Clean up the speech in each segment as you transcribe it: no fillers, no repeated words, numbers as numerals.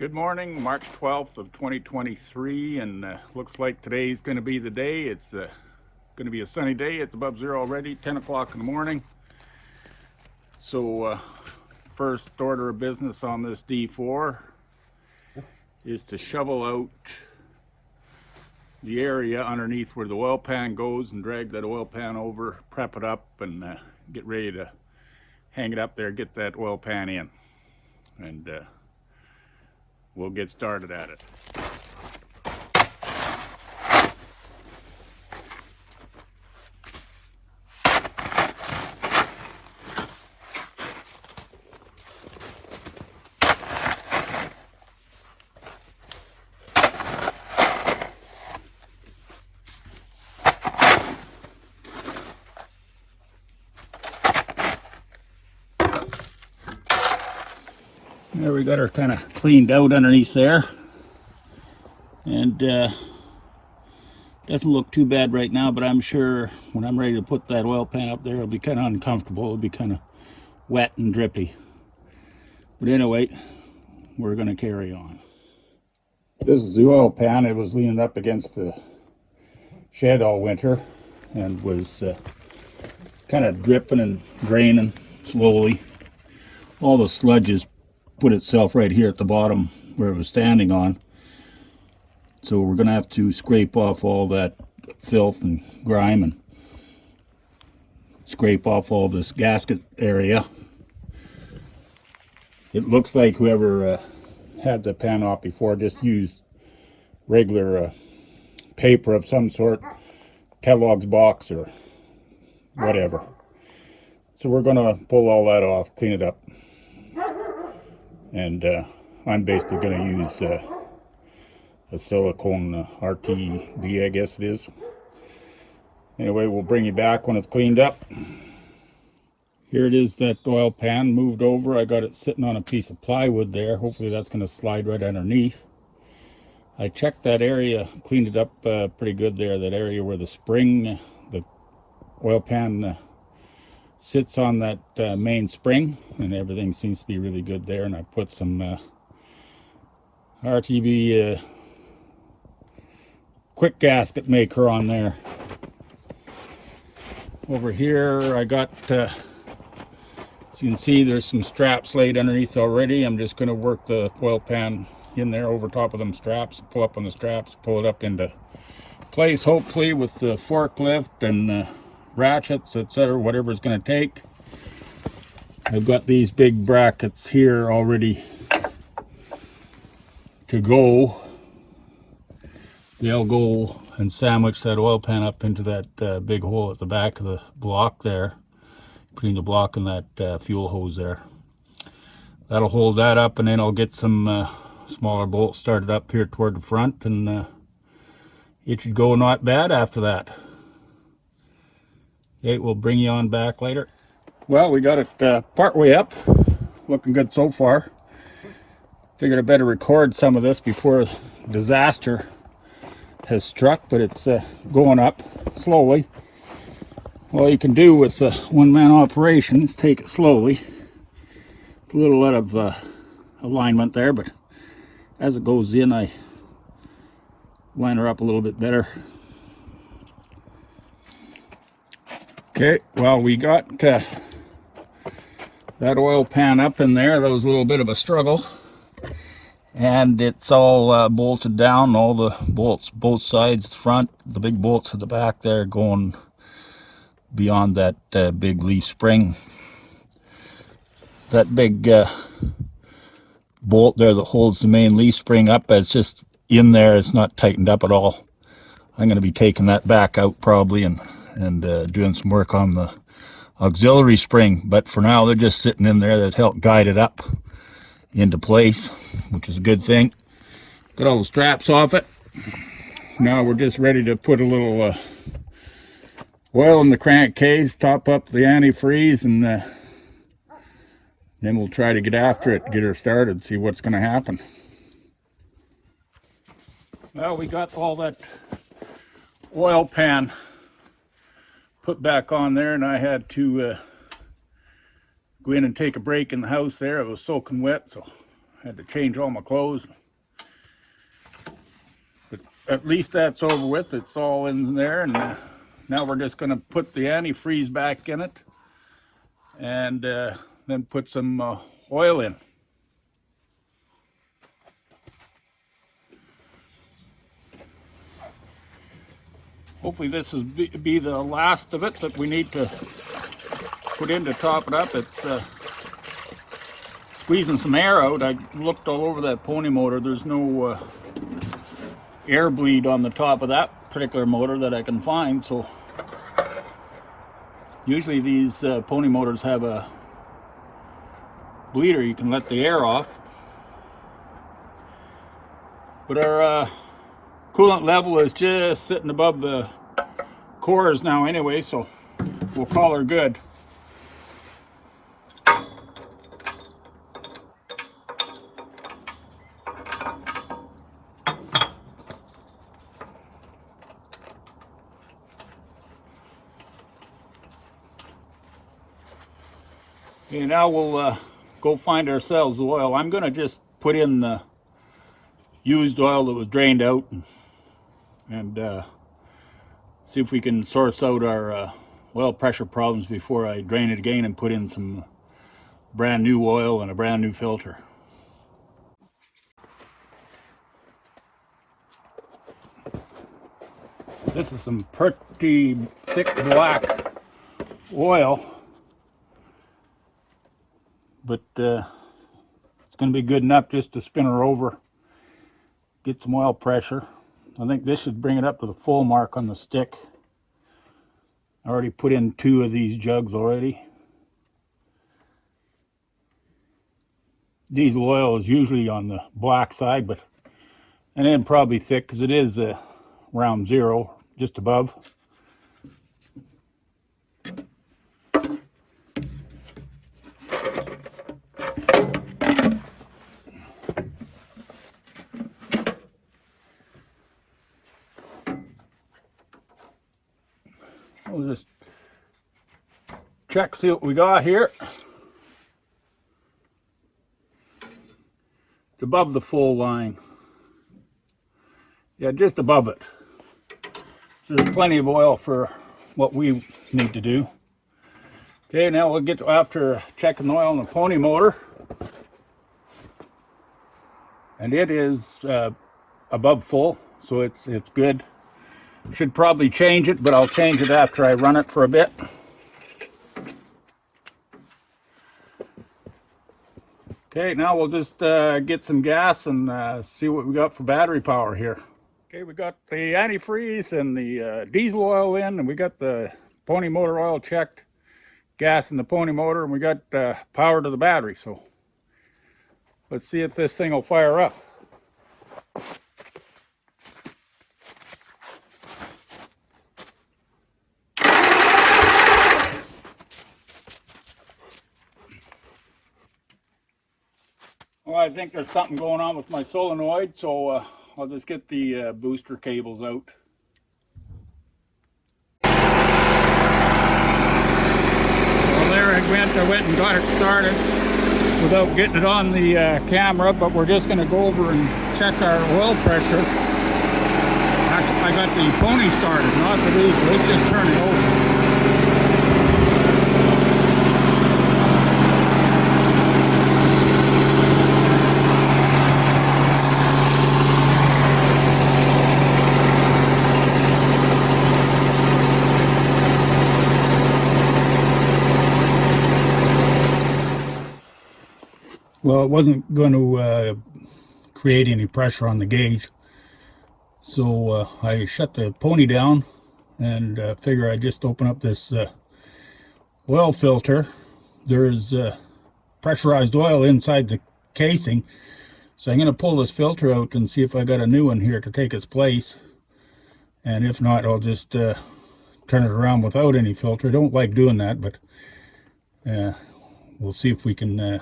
Good morning, March 12th of 2023, and looks like today's going to be the day. It's going to be a sunny day. It's above zero already, 10 o'clock in the morning. So first order of business on this D4 is to shovel out the area underneath where the oil pan goes and drag that oil pan over, prep it up, and get ready to hang it up there, get that oil pan in, and we'll get started at it. There, we got her kind of cleaned out underneath there, and doesn't look too bad right now, but I'm sure when I'm ready to put that oil pan up there, it'll be kind of uncomfortable. It'll be kind of wet and drippy. But anyway, we're going to carry on. This is the oil pan. It was leaning up against the shed all winter and was kind of dripping and draining slowly. All the sludge has put itself right here at the bottom where it was standing on. So we're going to have to scrape off all that filth and grime and scrape off all this gasket area. It looks like whoever had the pan off before just used regular paper of some sort, Kellogg's box or whatever. So we're going to pull all that off, clean it up. And I'm basically going to use a silicone RTB, I guess it is. Anyway, we'll bring you back when it's cleaned up. Here it is, that oil pan moved over. I got it sitting on a piece of plywood there. Hopefully that's going to slide right underneath. I checked that area, cleaned it up pretty good there. That area where the spring, the oil pan sits on that main spring, and everything seems to be really good there. And I put some RTB quick gasket maker on there. Over here I got, as you can see, there's some straps laid underneath already. I'm just going to work the oil pan in there over top of them straps, pull up on the straps, pull it up into place, hopefully with the forklift and ratchets, etc., whatever it's going to take. I've got these big brackets here already to go. They'll go and sandwich that oil pan up into that big hole at the back of the block there, between the block and that fuel hose there. That'll hold that up, and then I'll get some smaller bolts started up here toward the front, and it should go not bad after that. Okay, we'll bring you on back later. Well, we got it part way up. Looking good so far. Figured I better record some of this before disaster has struck, but it's going up slowly. All you can do with a one-man operation is take it slowly. It's a little out of alignment there, but as it goes in, I line her up a little bit better. Okay, well, we got that oil pan up in there. That was a little bit of a struggle, and it's all bolted down. All the bolts, both sides, the front, the big bolts at the back there, going beyond that big leaf spring. That big bolt there that holds the main leaf spring up, it's just in there. It's not tightened up at all. I'm going to be taking that back out probably and doing some work on the auxiliary spring, but for now they're just sitting in there. That help guide it up into place, which is a good thing. Got all the straps off it. Now we're just ready to put a little oil in the crankcase, top up the antifreeze, and then we'll try to get after it, get her started, see what's going to happen. Well, we got all that oil pan put back on there, and I had to go in and take a break in the house there. It was soaking wet, so Had to change all my clothes. But at least that's over with. It's all in there, and now we're just going to put the antifreeze back in it, and then put some oil in. Hopefully this is be the last of it that we need to put in to top it up. It's squeezing some air out. I looked all over that pony motor. There's no air bleed on the top of that particular motor that I can find. So usually these pony motors have a bleeder. You can let the air off. But our coolant level is just sitting above the cores now anyway, so we'll call her good. Okay, now we'll go find ourselves the oil. I'm going to just put in the used oil that was drained out and see if we can source out our oil pressure problems before I drain it again and put in some brand new oil and a brand new filter. This is some pretty thick black oil, but it's going to be good enough just to spin her over, get some oil pressure. I think this should bring it up to the full mark on the stick. I already put in 2 of these jugs already. Diesel oil is usually on the black side, but and then probably thick because it is around 0, just above. We'll just check, see what we got here. It's above the full line. Yeah, just above it. So there's plenty of oil for what we need to do. Okay, now we'll get to, after checking the oil on the pony motor. And it is above full, so it's good. Should probably change it, but I'll change it after I run it for a bit. Okay, now we'll just get some gas and see what we got for battery power here. Okay, we got the antifreeze and the diesel oil in, and we got the pony motor oil checked, gas in the pony motor, and we got power to the battery. So let's see if this thing will fire up. Well, I think there's something going on with my solenoid, so I'll just get the booster cables out. Well, there it went. I went and got it started without getting it on the camera, but we're just going to go over and check our oil pressure. Actually, I got the pony started, not the diesel. Let's just turn it over. Well, it wasn't going to create any pressure on the gauge, so I shut the pony down and figure I'd just open up this oil filter. There's pressurized oil inside the casing, so I'm going to pull this filter out and see if I got a new one here to take its place, and if not, I'll just turn it around without any filter. I don't like doing that, but we'll see if we can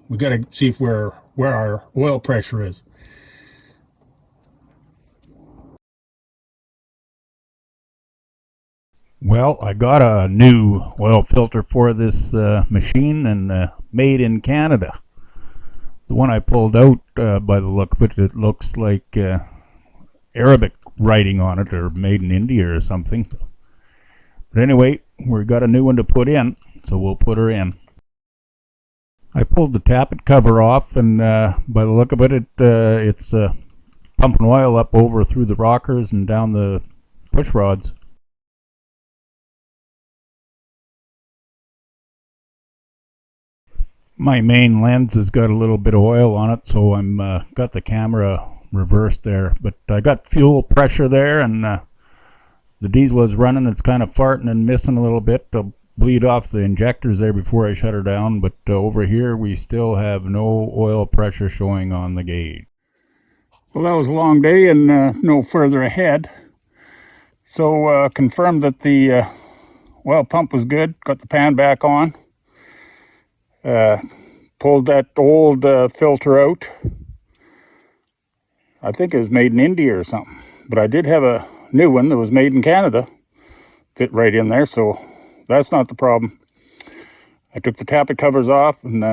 we got to see if where our oil pressure is. Well, I got a new oil filter for this machine, and made in Canada. The one I pulled out, by the look of it, it looks like Arabic writing on it, or made in India or something. But anyway, we got a new one to put in, so we'll put her in. I pulled the tappet cover off, and by the look of it, it's pumping oil up over through the rockers and down the push rods. My main lens has got a little bit of oil on it, so I'm got the camera reversed there. But I got fuel pressure there, and the diesel is running. It's kind of farting and missing a little bit. I'll bleed off the injectors there before I shut her down. But over here, we still have no oil pressure showing on the gauge. Well, that was a long day and no further ahead. So confirmed that the oil pump was good. Got the pan back on. Pulled that old filter out. I think it was made in India or something. But I did have a new one that was made in Canada. Fit right in there, so that's not the problem. I took the tappet covers off, and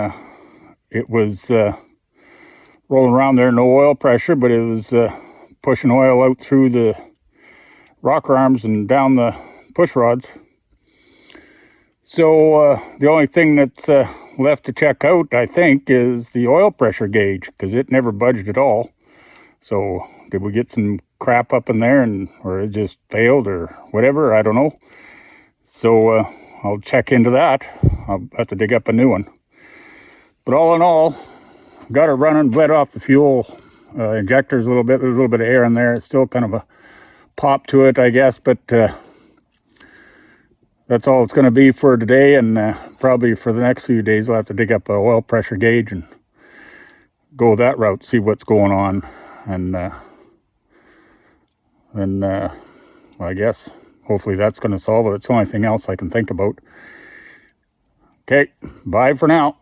it was rolling around there, no oil pressure, but it was pushing oil out through the rocker arms and down the push rods. So the only thing that's left to check out, I think, is the oil pressure gauge, because it never budged at all. So did we get some crap up in there, or it just failed or whatever? I don't know. So I'll check into that. I'll have to dig up a new one. But all in all, got her running, bled off the fuel injectors a little bit. There's a little bit of air in there. It's still kind of a pop to it, I guess, but that's all it's going to be for today, and probably for the next few days I'll have to dig up an oil pressure gauge and go that route, see what's going on, and then I guess hopefully that's going to solve it. It's the only thing else I can think about. Okay, bye for now.